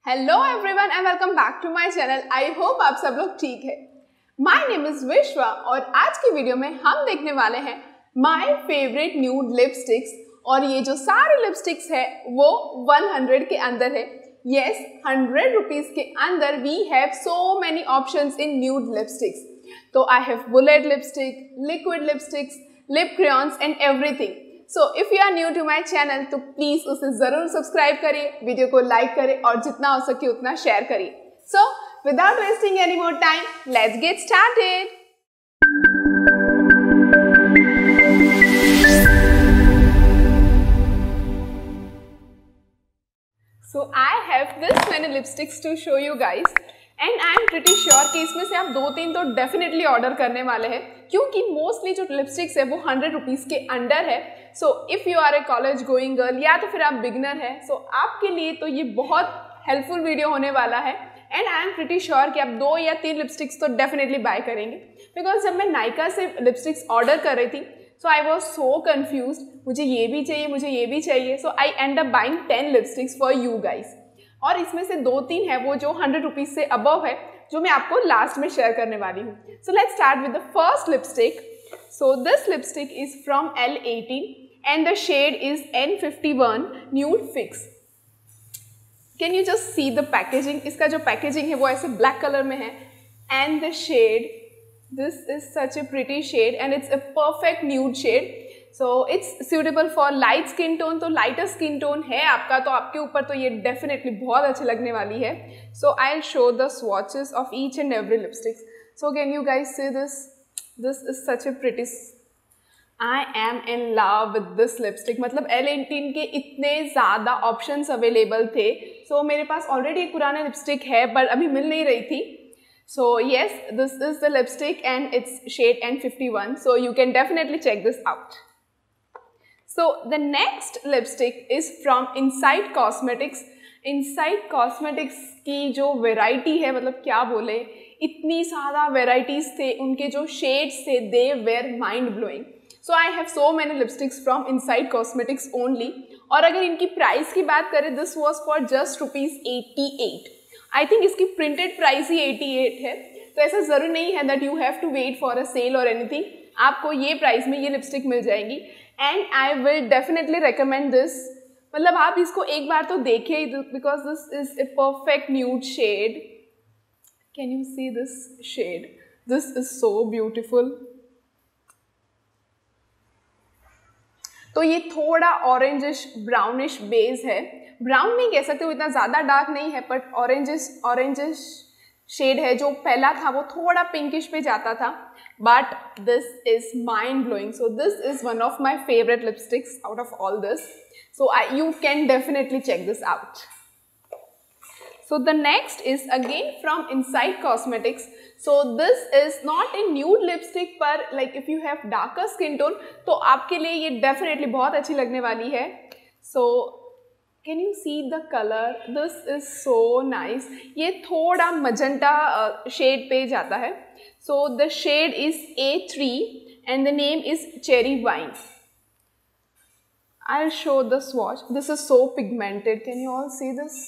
Hello everyone and welcome back to my channel. I hope आप सब लोग ठीक है। माय नेम इज विश्वा और आज की वीडियो में हम देखने वाले हैं माय फेवरेट न्यूड लिपस्टिक्स। और ये जो सारे लिपस्टिक्स है वो 100 के अंदर है। यस, 100 रुपीज के अंदर we have so many options in nude lipsticks. तो I have bullet lipstick, liquid lipsticks, lip crayons and everything. So if you are new to my channel तो प्लीज उसे जरूर सब्सक्राइब करिए, वीडियो को like करें और जितना हो सके उतना शेयर करिए। So without wasting any more time, let's get started. So I have this many lipsticks to show you guys and I am pretty sure कि इसमें से आप 2-3 तो डेफिनेटली ऑर्डर करने वाले हैं क्योंकि मोस्टली जो लिपस्टिक्स है वो 100 रुपीज़ के अंडर है। So if you are a college going girl या तो फिर आप बिगनर है, सो आपके लिए तो ये बहुत हेल्पफुल वीडियो होने वाला है। And I am pretty sure कि आप 2 या 3 लिपस्टिक्स तो डेफिनेटली बाय करेंगे बिकॉज जब मैं नायका से लिपस्टिक्स ऑर्डर कर रही थी सो आई वॉज सो कन्फ्यूज, मुझे ये भी चाहिए, मुझे ये भी चाहिए। So I end up buying 10 lipsticks for you guys. और इसमें से 2-3 है वो जो 100 रुपीज़ से अबव है जो मैं आपको लास्ट में शेयर करने वाली हूँ। So let's start with the first lipstick. So this lipstick is from L18 and the shade is N51 nude fix. Can you just see the packaging? इसका जो पैकेजिंग है वो ऐसे ब्लैक कलर में है and the shade, this is such a pretty shade and it's a perfect nude shade, so it's suitable for light skin tone। तो lighter skin tone है आपका तो आपके ऊपर तो ये definitely बहुत अच्छी लगने वाली है। So I'll show the swatches of each and every lipstick। So can you guys see this? This is such a pretty, I am in love with this lipstick। मतलब L18 के इतने ज़्यादा options available थे। So मेरे पास already एक पुराना lipstick है पर अभी मिल नहीं रही थी। So yes, this is the lipstick and it's shade N51, so you can definitely check this out। So the next lipstick is from Insight Cosmetics। Insight Cosmetics की जो variety है, मतलब क्या बोले, इतनी ज़्यादा varieties थे, उनके जो shades थे they were mind blowing। So I have so many lipsticks from Insight Cosmetics only। और अगर इनकी price की बात करें, this was for just ₹88। I think इसकी प्रिंटेड प्राइस ही 88 है, तो ऐसा ज़रूर नहीं है that you have to wait for a sale और एनीथिंग। आपको ये प्राइस में ये लिपस्टिक मिल जाएंगी and I will definitely recommend this. मतलब आप इसको एक बार तो देखिए because this is a perfect nude shade. Can you see this shade? This is so beautiful. तो ये थोड़ा ऑरेंजिश ब्राउनिश बेस है, ब्राउन नहीं कह सकते, वो इतना ज़्यादा डार्क नहीं है, बट ऑरेंजिश शेड है। जो पहला था वो थोड़ा पिंकिश पे जाता था, but this is mind blowing. So this is one of my favourite lipsticks out of all this. So you can definitely check this out. So the next is again from Insight Cosmetics। So this is not a nude lipstick पर like if you have darker skin tone तो आपके लिए ये definitely बहुत अच्छी लगने वाली है। So can you see the color? This is so nice। ये थोड़ा magenta shade पे जाता है। So the shade is A3 and the name is Cherry Wine। I'll show the swatch। This is so pigmented। Can you all see this?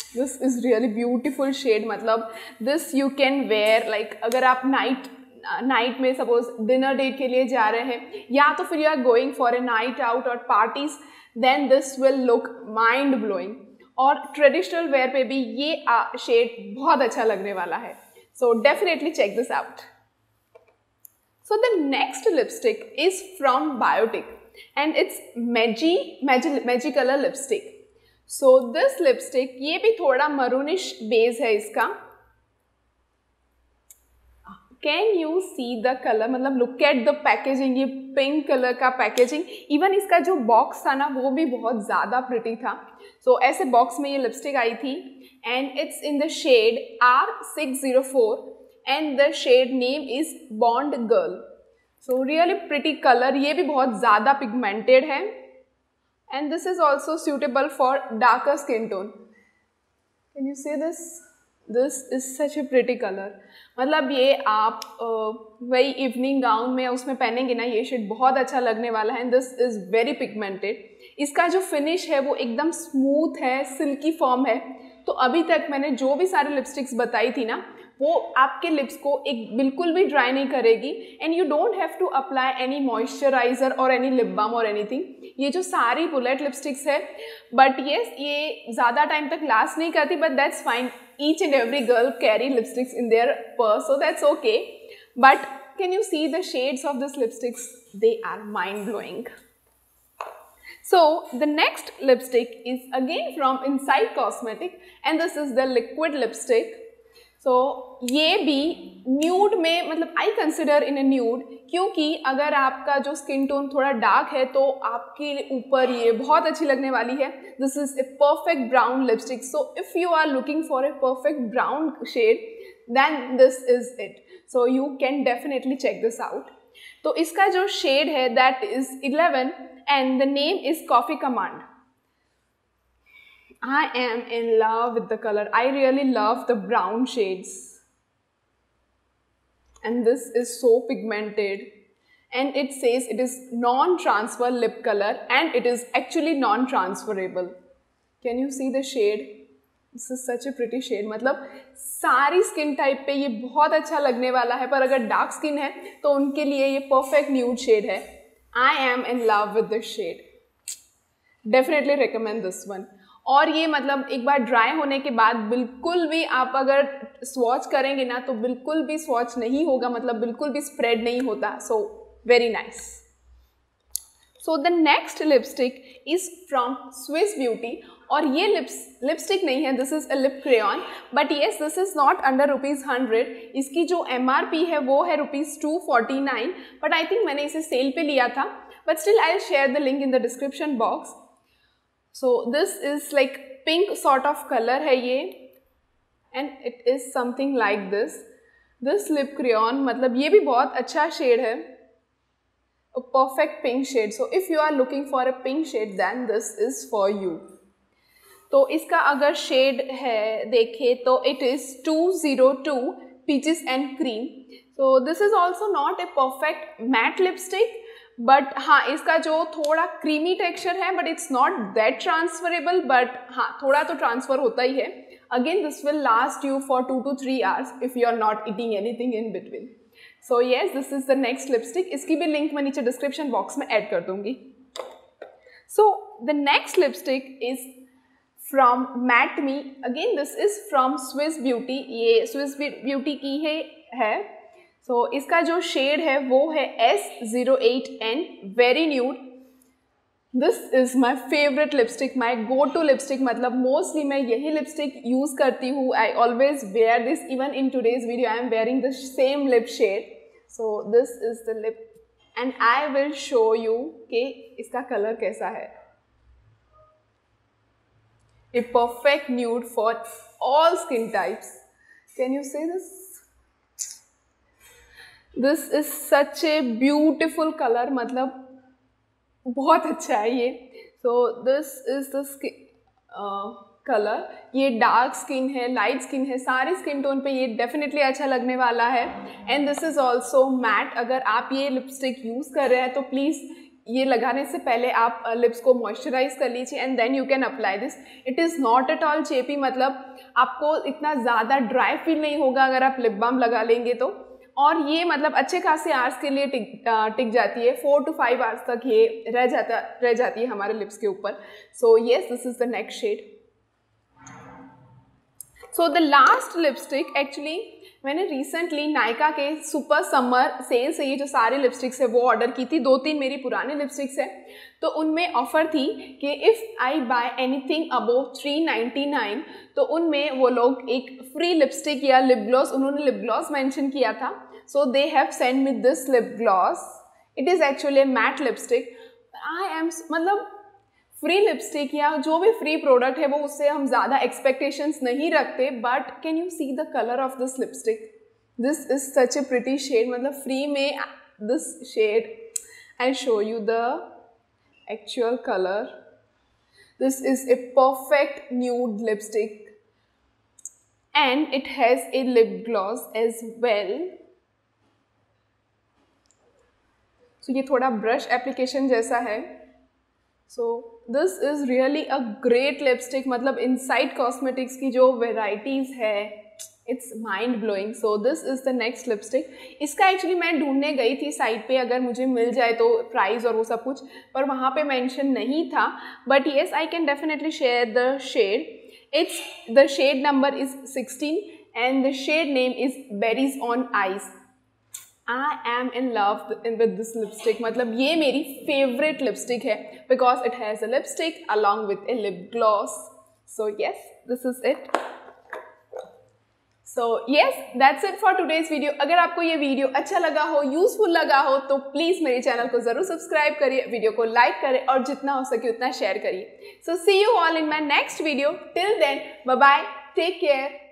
This is really beautiful shade। मतलब this you can wear like अगर आप night में suppose dinner date के लिए जा रहे हैं या तो फिर you are going for a night out और parties, then this will look mind blowing. और ट्रेडिशनल वेयर पे भी ये शेड बहुत अच्छा लगने वाला है। So definitely check this out. So the next lipstick is from Biotique and it's magic colour lipstick. So this lipstick, ये भी थोड़ा मरूनिश बेस है इसका। Can you see the colour? मतलब लुक एट द पैकेजिंग, ये पिंक कलर का packaging. Even इसका जो बॉक्स था ना वो भी बहुत ज़्यादा प्रिटी था। सो ऐसे बॉक्स में ये लिपस्टिक आई थी and it's in the shade R604 and the shade name is Bond girl. So really pretty colour, ये भी बहुत ज़्यादा पिगमेंटेड है and this is also suitable for darker skin tone। Can you see this? This is such a pretty color। मतलब ये आप वही evening gown में उसमें पहनेंगे ना, ये शेड बहुत अच्छा लगने वाला है। This is very pigmented. इसका जो फिनिश है वो एकदम स्मूथ है, सिल्की फॉर्म है, तो अभी तक मैंने जो भी सारे लिपस्टिक्स बताई थी ना, वो आपके लिप्स को एक बिल्कुल भी ड्राई नहीं करेगी and you don't have to apply any moisturiser और एनी लिप बाम और एनीथिंग। ये जो सारी बुलेट लिपस्टिक्स है, बट येस ये ज़्यादा टाइम तक लास्ट नहीं करती, but that's fine. Each and every girl carry lipsticks in their purse, so that's okay. But can you see the shades of this lipsticks? They are mind blowing. So the next lipstick is again from Inside Cosmetic and this is the liquid lipstick. So ये भी nude में, मतलब I consider in A nude, क्योंकि अगर आपका जो skin tone थोड़ा dark है तो आपके ऊपर ये बहुत अच्छी लगने वाली है। This is a perfect brown lipstick, so if you are looking for a perfect brown shade then this is it, so you can definitely check this out. तो इसका जो शेड है that is 11 and the name is Coffee Command. I am in love with the color. I really love the brown shades. And this is so pigmented. And it says it is non-transfer lip color and it is actually non-transferable. Can you see the shade? This is such a pretty shade. मतलब सारी skin type पे ये बहुत अच्छा लगने वाला है, पर अगर डार्क स्किन है तो उनके लिए ये परफेक्ट न्यूड शेड है। I am in love with this shade. Definitely recommend this one. और ये मतलब एक बार ड्राई होने के बाद बिल्कुल भी आप अगर स्वॉच करेंगे ना तो बिल्कुल भी स्वॉच नहीं होगा, मतलब बिल्कुल भी स्प्रेड नहीं होता। So very nice. So the next lipstick is from Swiss beauty और ये लिपस्टिक नहीं है, this is a lip crayon, but yes this is not under ₹100। इसकी जो MRP है वो है ₹249, बट आई थिंक मैंने इसे सेल पे लिया था, but still I will share the link in the description box. So this is like pink sort of colour है ये and it is something like this lip crayon, मतलब ये भी बहुत अच्छा शेड है, a perfect pink shade. So if you are looking for a pink shade then this is for you. तो इसका अगर शेड है देखे तो it is 202 Peaches and Cream. So this is also not a perfect matte lipstick, but हाँ इसका जो थोड़ा क्रीमी टेक्सचर है, but it's not that transferable, but हाँ थोड़ा तो ट्रांसफर होता ही है। Again this will last you for 2 to 3 hours if you are not eating anything in between. So yes this is the next lipstick, इसकी भी link मैं नीचे डिस्क्रिप्शन बॉक्स में ऐड कर दूंगी। So the next lipstick is from Matte Me, again this is from Swiss Beauty, ये Swiss Beauty की है। सो इसका जो शेड है वो है S08N, very nude. This is my favourite lipstick, my go to lipstick, मतलब मोस्टली मैं यही लिपस्टिक यूज करती हूँ। I always wear this, even in today's video I am wearing the same lip shade. So this is the lip and I will show you कि इसका colour कैसा है। A perfect nude for all skin types. Can you see this? This is such a beautiful color, मतलब बहुत अच्छा है ये। So this is the color. ये डार्क स्किन है, लाइट स्किन है, सारे स्किन टोन पे ये डेफिनेटली अच्छा लगने वाला है। And this is also matte. अगर आप ये लिपस्टिक यूज कर रहे हैं तो प्लीज़ ये लगाने से पहले आप लिप्स को मॉइस्चराइज कर लीजिए and then you can apply this. It is not at all cheapy, मतलब आपको इतना ज़्यादा ड्राई फील नहीं होगा अगर आप लिप बाम लगा लेंगे तो। और ये मतलब अच्छे खासे आवर्स के लिए टिक जाती है, 4 to 5 आवर्स तक ये रह जाती है हमारे लिप्स के ऊपर। So yes this is the next shade. So the last lipstick, actually मैंने रिसेंटली नायका के सुपर समर सेल से ये जो सारी लिपस्टिक्स है वो ऑर्डर की थी। 2-3 मेरी पुरानी लिपस्टिक्स है, तो उनमें ऑफर थी कि if I buy anything above 399 तो उनमें वो लोग एक फ्री लिपस्टिक या लिप ग्लॉस, उन्होंने लिप ग्लॉस मेंशन किया था। So they have send me this lip gloss, it is actually matte lipstick. I am मतलब फ्री लिपस्टिक या जो भी फ्री प्रोडक्ट है वो उससे हम ज़्यादा एक्सपेक्टेशंस नहीं रखते, but can you see the colour of this lipstick? This is such a pretty shade, मतलब फ्री में this shade, I show you the actual colour. This is a perfect nude lipstick and it has a lip gloss as well. So ये थोड़ा brush application जैसा है, so this is really a great lipstick, मतलब इनसाइड कॉस्मेटिक्स की जो varieties है it's mind blowing. So this is the next lipstick. इसका actually मैं ढूंढने गई थी साइट पे, अगर मुझे मिल जाए तो प्राइस और वो सब कुछ, पर वहाँ पे मेंशन नहीं था, but yes I can definitely share the shade. It's the shade number is 16 and the shade name is berries on ice. I am in love with this lipstick, मतलब ये मेरी फेवरेट लिपस्टिक है because it has a lipstick along with a lip gloss. So yes, this is it. So yes, that's it for today's video. अगर आपको ये video अच्छा लगा हो, यूजफुल लगा हो, तो प्लीज़ मेरे चैनल को ज़रूर सब्सक्राइब करिए, वीडियो को लाइक करें और जितना हो सके उतना शेयर करिए। So see you all in my next video. Till then, bye bye, take care.